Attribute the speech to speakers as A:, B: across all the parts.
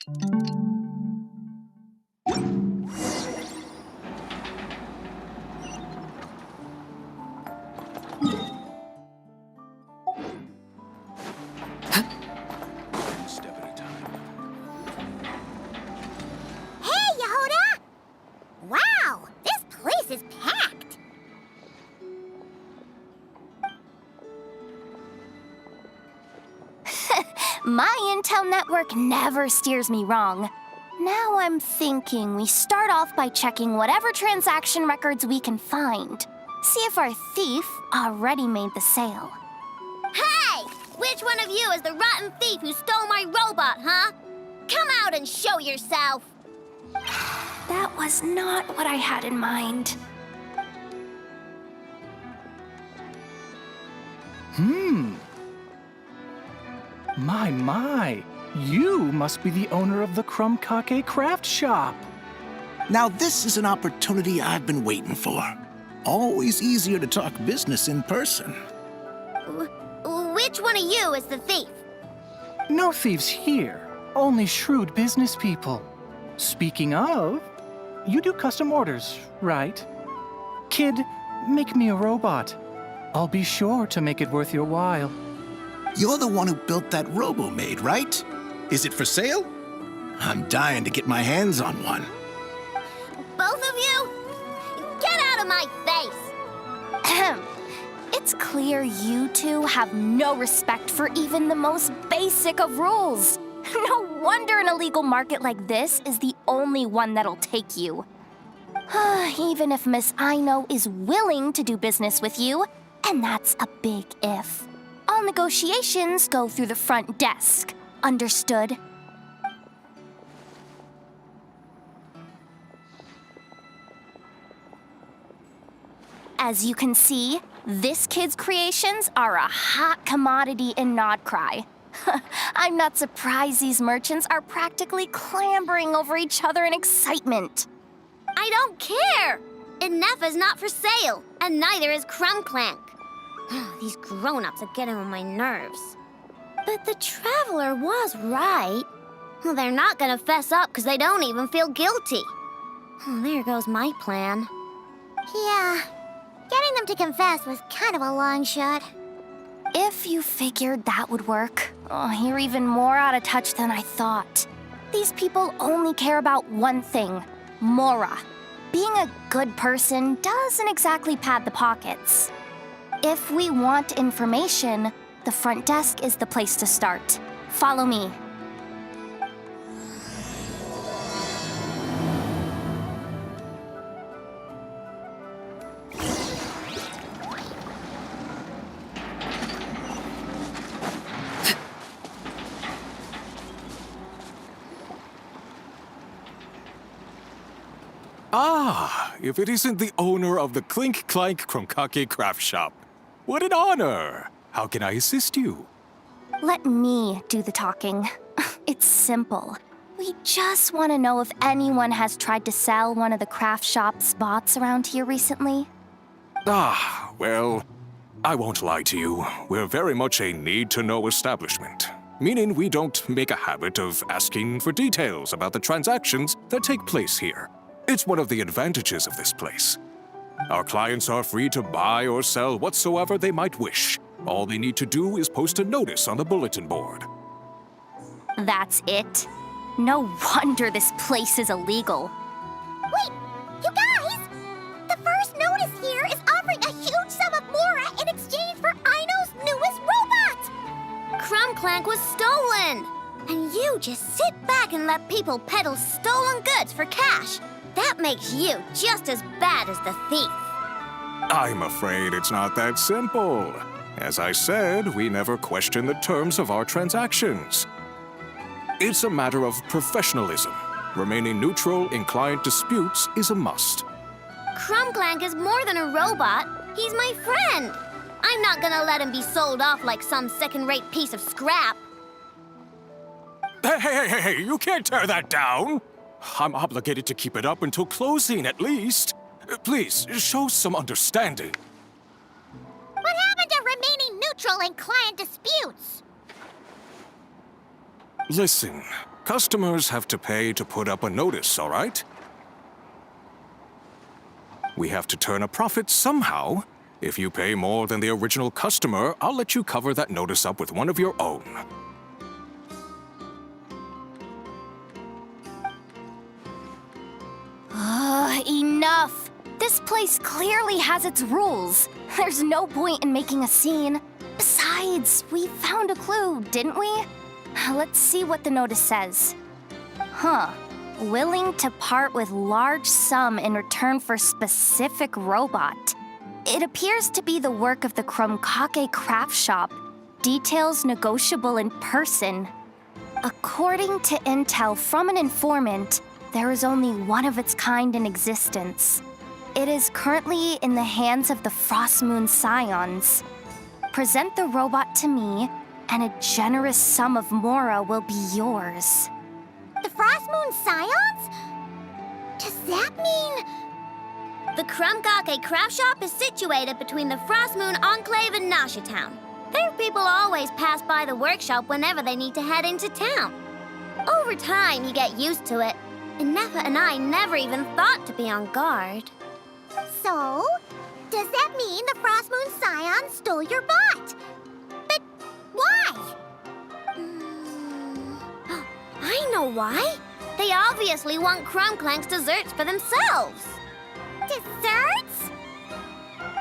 A: Step at a time.
B: Hey, Yehuda! Wow, this place is packed.
C: My intel network never steers me wrong. Now I'm thinking we start off by checking whatever transaction records we can find. See if our thief already made the sale.
B: Hey! Which one of you is the rotten thief who stole my robot, huh? Come out and show yourself!
C: That was not what I had in mind.
D: My, you must be the owner of the Crumb Kake craft shop.
A: Now this is an opportunity I've been waiting for. Always easier to talk business in person.
B: Which one of you is the thief?
D: No thieves here, only shrewd business people. Speaking of, you do custom orders, right? Kid, make me a robot. I'll be sure to make it worth your while.
A: You're the one who built that robo-maid, right? Is it for sale? I'm dying to get my hands on one.
B: Both of you? Get out of my face!
C: It's clear you two have no respect for even the most basic of rules. No wonder an illegal market like this is the only one that'll take you. Even if Miss Aino is willing to do business with you, and that's a big if. All negotiations go through the front desk. Understood? As you can see, this kid's creations are a hot commodity in Nodcry. I'm not surprised these merchants are practically clambering over each other in excitement.
B: I don't care! Enough is not for sale, and neither is Crumb Clank. These grown-ups are getting on my nerves. But the Traveler was right. Well, they're not gonna fess up because they don't even feel guilty. There goes my plan. Yeah, getting them to confess was kind of a long shot.
C: If you figured that would work, you're even more out of touch than I thought. These people only care about one thing, Mora. Being a good person doesn't exactly pad the pockets. If we want information, the front desk is the place to start. Follow me.
E: Ah, if it isn't the owner of the Clink Clank Krumkake craft shop. What an honor! How can I assist you?
C: Let me do the talking. It's simple. We just want to know if anyone has tried to sell one of the craft shop's bots around here recently.
E: Ah, well, I won't lie to you. We're very much a need-to-know establishment, meaning we don't make a habit of asking for details about the transactions that take place here. It's one of the advantages of this place. Our clients are free to buy or sell whatsoever they might wish. All they need to do is post a notice on the bulletin board.
C: That's it? No wonder this place is illegal.
B: Wait, you guys! The first notice here is offering a huge sum of Mora in exchange for Aino's newest robot! Crumb Clank was stolen! And you just sit back and let people peddle stolen goods for cash. That makes you just as bad as the thief.
E: I'm afraid it's not that simple. As I said, we never question the terms of our transactions. It's a matter of professionalism. Remaining neutral in client disputes is a must.
B: Crumb Clank is more than a robot. He's my friend. I'm not gonna let him be sold off like some second-rate piece of scrap.
E: Hey, you can't tear that down! I'm obligated to keep it up until closing, at least. Please, show some understanding.
B: What happened to remaining neutral in client disputes?
E: Listen, Customers have to pay to put up a notice, all right? We have to turn a profit somehow. If you pay more than the original customer, I'll let you cover that notice up with one of your own.
C: Enough! This place clearly has its rules. There's no point in making a scene. Besides, we found a clue, didn't we? Let's see what the notice says. Huh. Willing to part with large sum in return for specific robot. It appears to be the work of the Krumkake craft shop. Details negotiable in person. According to intel from an informant, there is only one of its kind in existence. It is currently in the hands of the Frost Moon Scions. Present the robot to me, and a generous sum of Mora will be yours.
B: The Frost Moon Scions? Does that mean... The Krumkake craft shop is situated between the Frost Moon Enclave and Nasha Town. Their people always pass by the workshop whenever they need to head into town. Over time, you get used to it. And Nefa and I never even thought to be on guard. So, does that mean the Frost Moon Scions stole your bot? But why? I know why. They obviously want Krumklank's desserts for themselves. Desserts?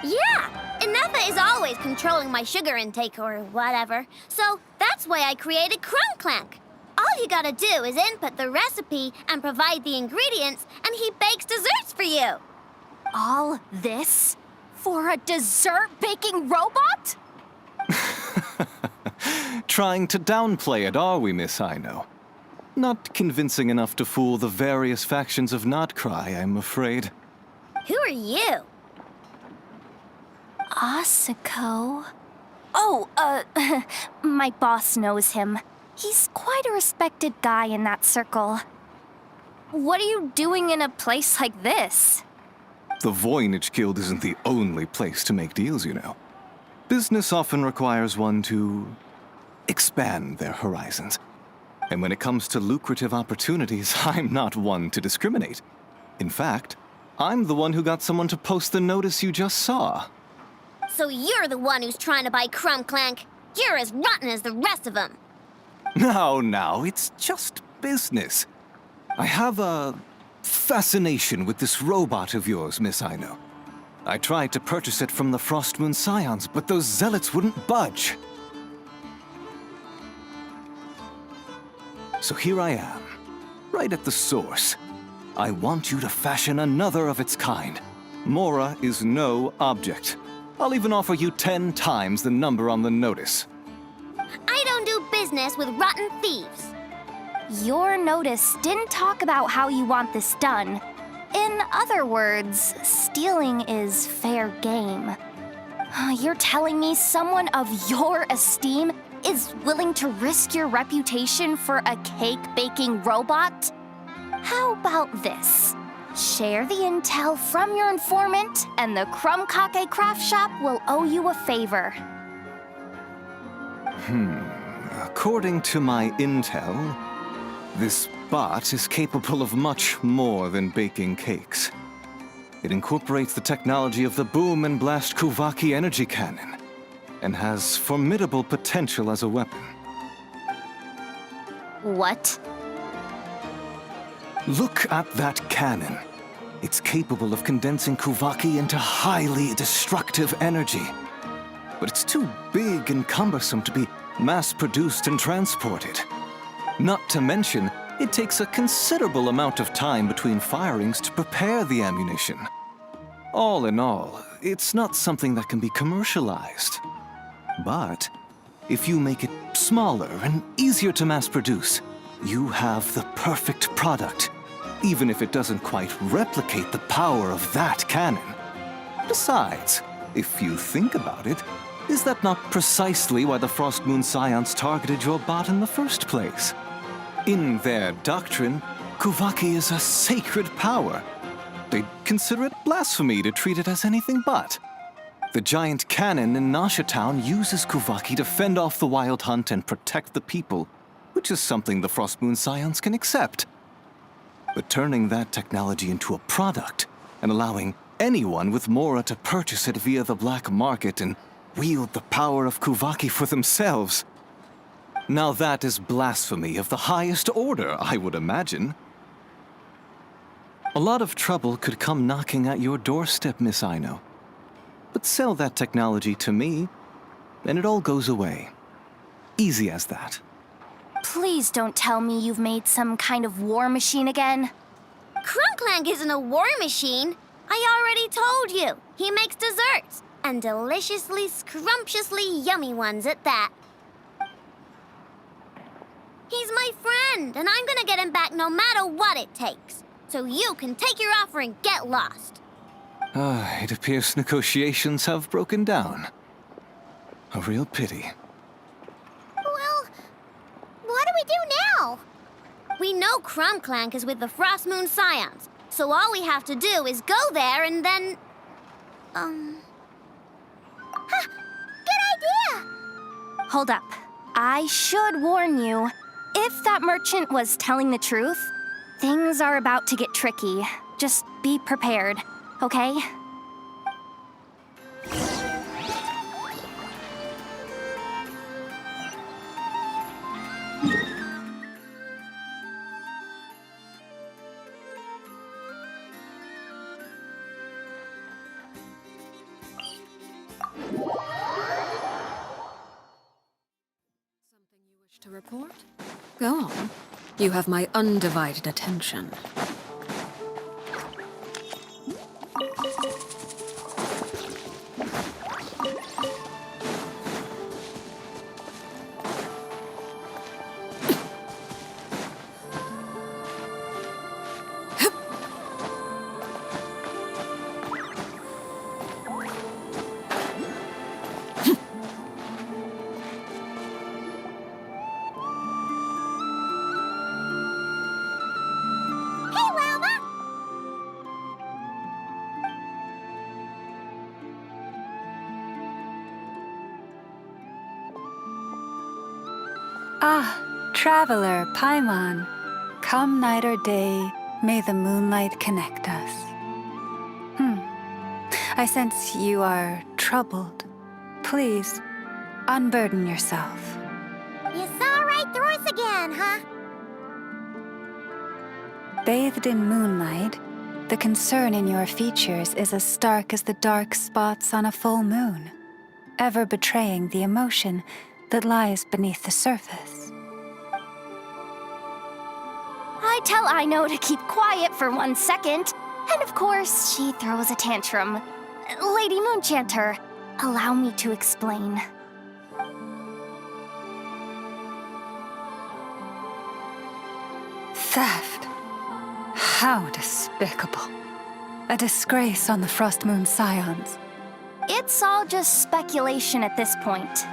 B: Yeah, and Nefa is always controlling my sugar intake or whatever. So that's why I created Krumklank. All you gotta do is input the recipe and provide the ingredients, and he bakes desserts for you.
C: All this for a dessert baking robot?
F: Trying to downplay it, are we, Miss Aino? Not convincing enough to fool the various factions of Notcry, I'm afraid.
B: Who are you?
C: Asako. Oh, my boss knows him. He's quite a respected guy in that circle. What are you doing in a place like this?
F: The Voynich Guild isn't the only place to make deals, you know. Business often requires one to expand their horizons. And when it comes to lucrative opportunities, I'm not one to discriminate. In fact, I'm the one who got someone to post the notice you just saw.
B: So you're the one who's trying to buy Krumklank. You're as rotten as the rest of them.
F: Now, it's just business. I have a fascination with this robot of yours, Miss Aino. I tried to purchase it from the Frost Moon Scions, but those zealots wouldn't budge. So here I am, right at the source. I want you to fashion another of its kind. Mora is no object. I'll even offer you 10 times the number on the notice.
B: I don't do business with rotten thieves.
C: Your notice didn't talk about how you want this done. In other words, stealing is fair game. You're telling me someone of your esteem is willing to risk your reputation for a cake-baking robot? How about this? Share the intel from your informant, and the Krumkake craft shop will owe you a favor.
F: According to my intel, this bot is capable of much more than baking cakes. It incorporates the technology of the Bwoooom and Blast Kuvaki energy cannon, and has formidable potential as a weapon.
C: What?
F: Look at that cannon. It's capable of condensing Kuvaki into highly destructive energy. But it's too big and cumbersome to be mass-produced and transported. Not to mention, it takes a considerable amount of time between firings to prepare the ammunition. All in all, it's not something that can be commercialized. But if you make it smaller and easier to mass-produce, you have the perfect product, even if it doesn't quite replicate the power of that cannon. Besides, if you think about it, is that not precisely why the Frost Moon Scions targeted your bot in the first place? In their doctrine, Kuvaki is a sacred power. They'd consider it blasphemy to treat it as anything but. The giant cannon in Nasha Town uses Kuvaki to fend off the Wild Hunt and protect the people, which which is something the Frost Moon Scions can accept. But turning that technology into a product and allowing anyone with Mora to purchase it via the black market and wield the power of Kuvaki for themselves. Now that is blasphemy of the highest order, I would imagine. A lot of trouble could come knocking at your doorstep, Miss Aino. But sell that technology to me, and it all goes away. Easy as that.
C: Please don't tell me you've made some kind of war machine again.
B: Crunklank isn't a war machine. I already told you. He makes desserts, and deliciously, scrumptiously yummy ones at that. He's my friend, and I'm gonna get him back no matter what it takes. So you can take your offer and get lost.
F: It appears negotiations have broken down. A real pity.
B: Well, what do we do now? We know Crunklank is with the Frost Moon Scions, so all we have to do is go there and then... Ha! Good idea!
C: Hold up. I should warn you. If that merchant was telling the truth, things are about to get tricky. Just be prepared, okay?
G: To report? Go on. You have my undivided attention.
H: Ah, traveler, Paimon. Come night or day, may the moonlight connect us. I sense you are troubled. Please, unburden yourself.
B: You saw right through us again, huh?
H: Bathed in moonlight, the concern in your features is as stark as the dark spots on a full moon, ever betraying the emotion that lies beneath the surface.
C: I tell Aino to keep quiet for 1 second, and of course, she throws a tantrum. Lady Moonchanter, allow me to explain.
H: Theft. How despicable. A disgrace on the Frost Moon Scions.
C: It's all just speculation at this point.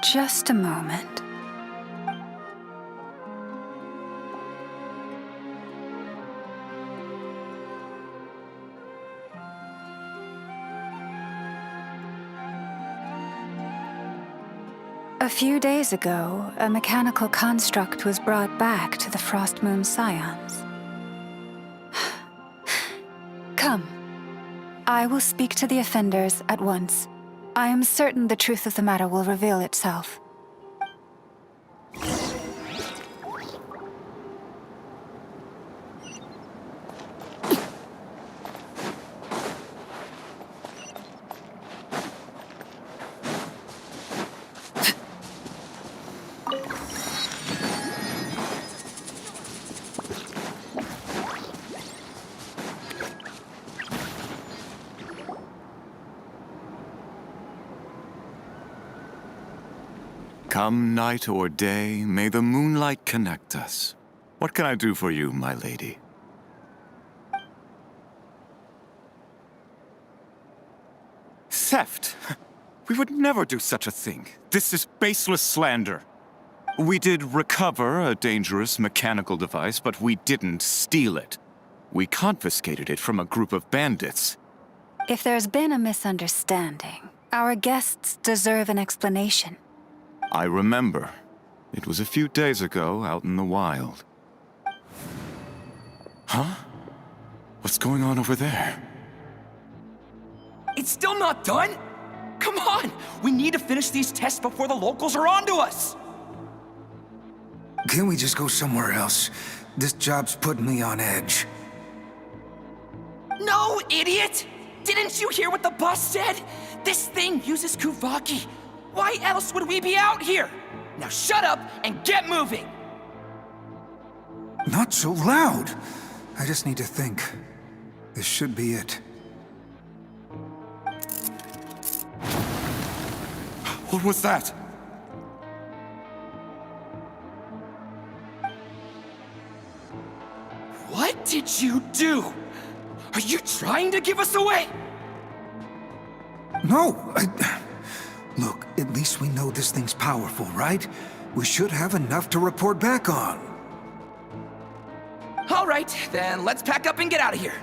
H: Just a moment. A few days ago, a mechanical construct was brought back to the Frost Moon Scions. Come. I will speak to the offenders at once. I am certain the truth of the matter will reveal itself.
I: Come night or day, may the moonlight connect us. What can I do for you, my lady?
J: Theft! We would never do such a thing. This is baseless slander. We did recover a dangerous mechanical device, but we didn't steal it. We confiscated it from a group of bandits.
H: If there's been a misunderstanding, our guests deserve an explanation.
I: I remember.
J: It was a few days ago out in the wild. Huh? What's going on over there?
K: It's still not done? Come on! We need to finish these tests before the locals are onto us!
L: Can we just go somewhere else? This job's putting me on edge.
K: No, idiot! Didn't you hear what the boss said? This thing uses Kuvaki. Why else would we be out here? Now shut up and get moving!
L: Not so loud! I just need to think. This should be it.
J: What was that?
K: What did you do? Are you trying to give us away?
L: No, Look, at least we know this thing's powerful, right? We should have enough to report back on.
K: All right, then let's pack up and get out of here.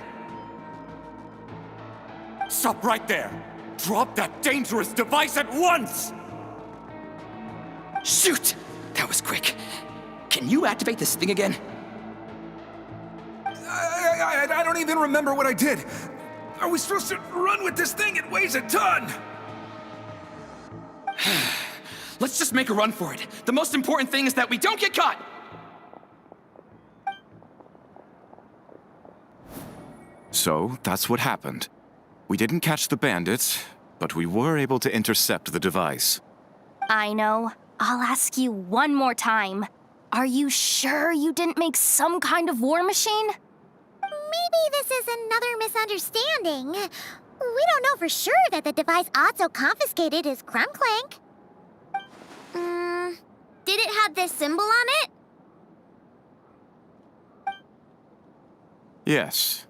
J: Stop right there! Drop that dangerous device at once!
K: Shoot! That was quick. Can you activate this thing again?
L: I don't even remember what I did. Are we supposed to run with this thing? It weighs a ton!
K: Let's just make a run for it. The most important thing is that we don't get caught!
J: So, that's what happened. We didn't catch the bandits, but we were able to intercept the device.
C: I know. I'll ask you one more time. Are you sure you didn't make some kind of war machine?
B: Maybe this is another misunderstanding. We don't know for sure that the device Otto confiscated is Krumklank. Did it have this symbol on it?
J: Yes.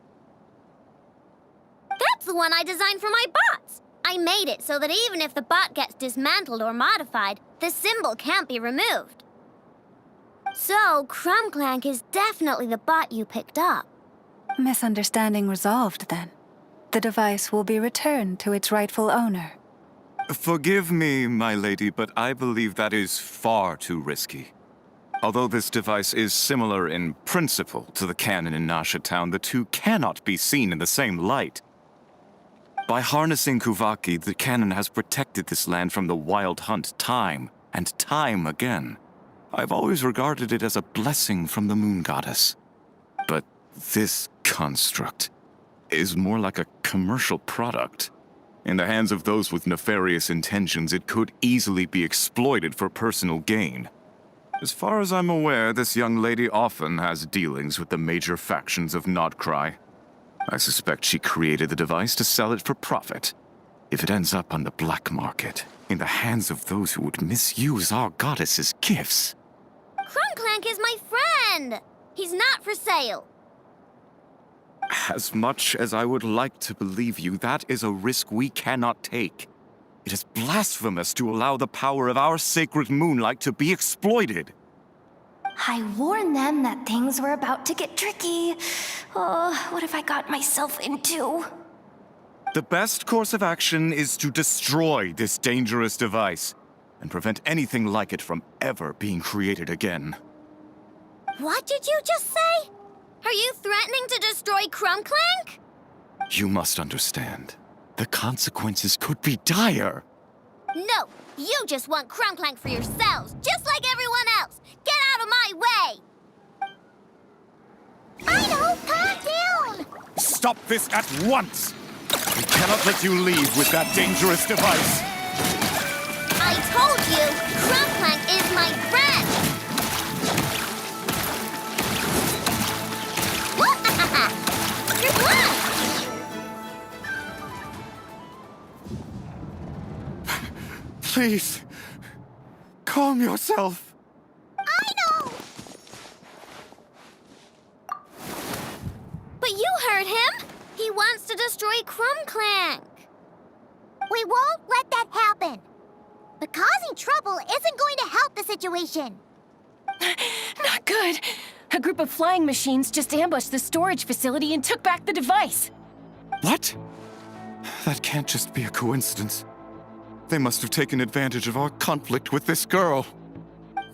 B: That's the one I designed for my bots. I made it so that even if the bot gets dismantled or modified, the symbol can't be removed. So, Krumklank is definitely the bot you picked up.
H: Misunderstanding resolved, then. The device will be returned to its rightful owner.
J: Forgive me, my lady, but I believe that is far too risky. Although this device is similar in principle to the cannon in Nasha Town, the two cannot be seen in the same light. By harnessing Kuvaki, the cannon has protected this land from the wild hunt time and time again. I've always regarded it as a blessing from the moon goddess. But this construct is more like a commercial product. In the hands of those with nefarious intentions, it could easily be exploited for personal gain. As far as I'm aware, this young lady often has dealings with the major factions of Nodcry. I suspect she created the device to sell it for profit. If it ends up on the black market, in the hands of those who would misuse our goddess's gifts...
B: Krumklank is my friend! He's not for sale.
J: As much as I would like to believe you, that is a risk we cannot take. It is blasphemous to allow the power of our sacred moonlight to be exploited.
C: I warned them that things were about to get tricky. Oh, what have I got myself into?
J: The best course of action is to destroy this dangerous device and prevent anything like it from ever being created again.
B: What did you just say? Are you threatening to destroy Krumklank?
J: You must understand. The consequences could be dire.
B: No, you just want Krumklank for yourselves, just like everyone else. Get out of my way! Fido, calm down!
J: Stop this at once! We cannot let you leave with that dangerous device.
B: I told you, Krumklank is my friend! You're what?
J: Please, calm yourself.
B: I know! But you heard him! He wants to destroy Krumklank. We won't let that happen. But causing trouble isn't going to help the situation.
G: Not good. A group of flying machines just ambushed the storage facility and took back the device.
J: What? That can't just be a coincidence. They must have taken advantage of our conflict with this girl.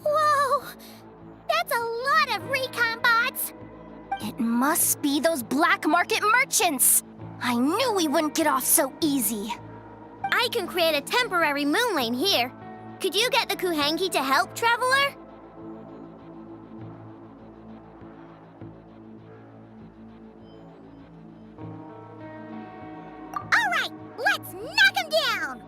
B: Whoa!
C: It must be those black market merchants! I knew we wouldn't get off so easy.
B: I can create a temporary moon lane here. Could you get the Kuhangi to help, Traveler? All right, let's knock him down!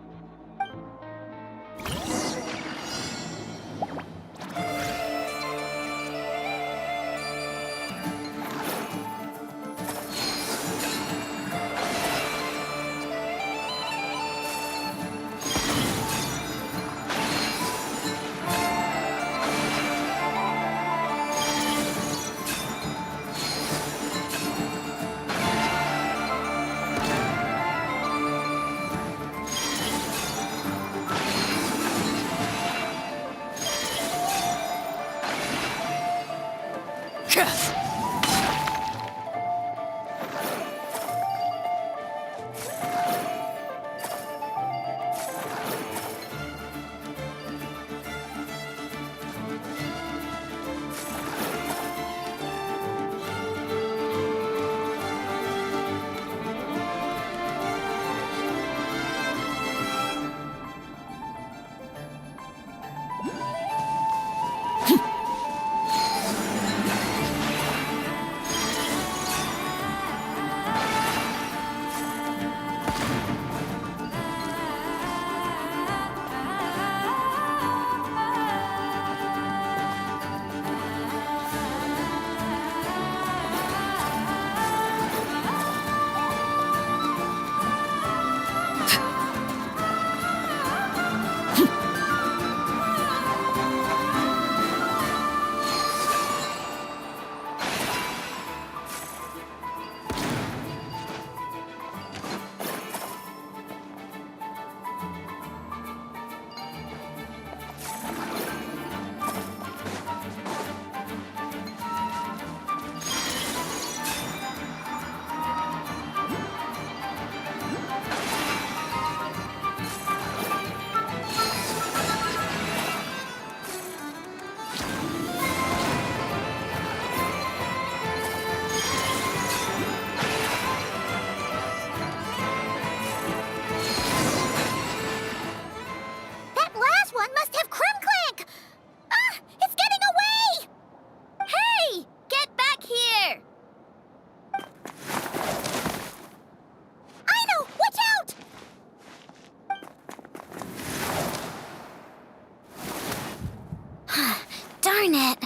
B: Darn it.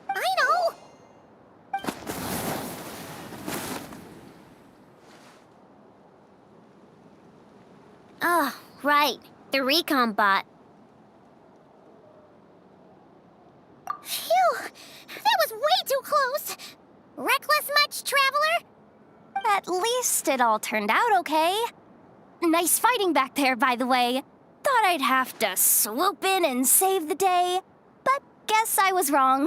B: I know. Oh, right. The recon bot. Phew! That was way too close! Reckless much, Traveler?
C: At least it all turned out okay. Nice fighting back there, by the way. Thought I'd have to swoop in and save the day, but guess I was wrong.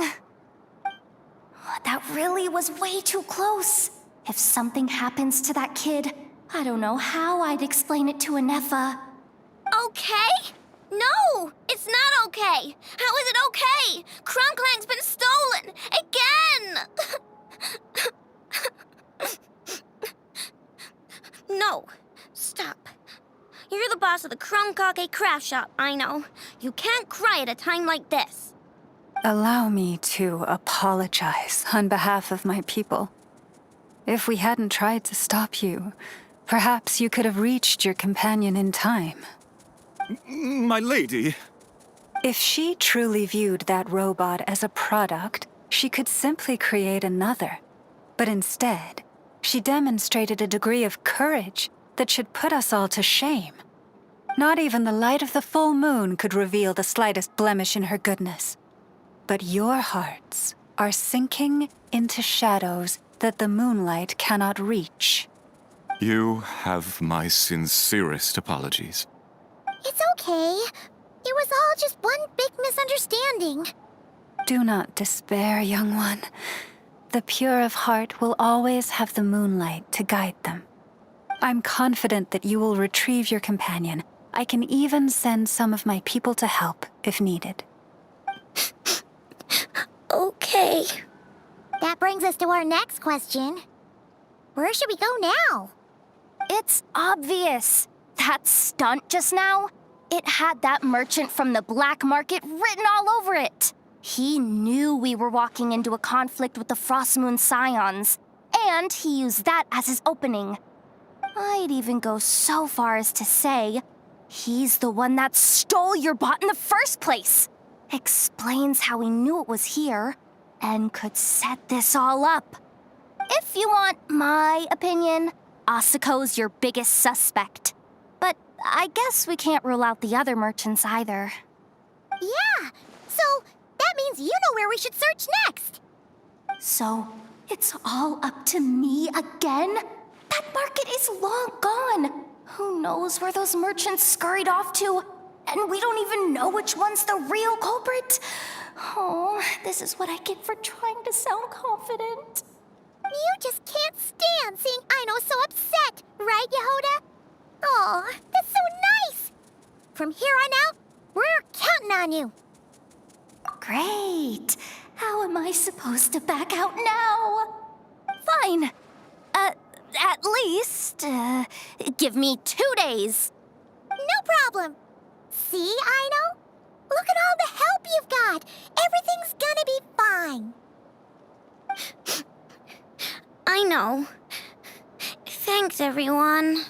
C: That really was way too close. If something happens to that kid, I don't know how I'd explain it to Anefa.
B: Okay? No! It's not okay! How is it okay? Crumclank's been stolen! Again! No. Stop. You're the boss of the Crumkake craft shop, I know. You can't cry at a time like this.
H: Allow me to apologize on behalf of my people. If we hadn't tried to stop you, perhaps you could have reached your companion in time.
J: My lady.
H: If she truly viewed that robot as a product, she could simply create another. But instead, she demonstrated a degree of courage that should put us all to shame. Not even the light of the full moon could reveal the slightest blemish in her goodness. But your hearts are sinking into shadows that the moonlight cannot reach.
J: You have my sincerest apologies.
B: It's okay. It was all just one big misunderstanding.
H: Do not despair, young one. The pure of heart will always have the moonlight to guide them. I'm confident that you will retrieve your companion. I can even send some of my people to help if needed.
B: Okay. That brings us to our next question. Where should we go now?
C: It's obvious. That stunt just now, it had that merchant from the black market written all over it. He knew we were walking into a conflict with the Frost Moon Scions, and he used that as his opening. I'd even go so far as to say, he's the one that stole your bot in the first place. Explains how he knew it was here and could set this all up. If you want my opinion, Asuko's your biggest suspect. But I guess we can't rule out the other merchants either.
B: Yeah, so that means you know where we should search next.
C: So, it's all up to me again? That market is long gone. Who knows where those merchants scurried off to? And we don't even know which one's the real culprit. Oh, this is what I get for trying to sound confident.
B: You just can't stand seeing Aino so upset, right, Yehoda? Aw, that's so nice! From here on out, we're counting on you.
C: Great. How am I supposed to back out now? Fine. At least, give me 2 days.
B: No problem. See, Aino? Look at all the help you've got. Everything's gonna be fine. I know. Thanks, everyone.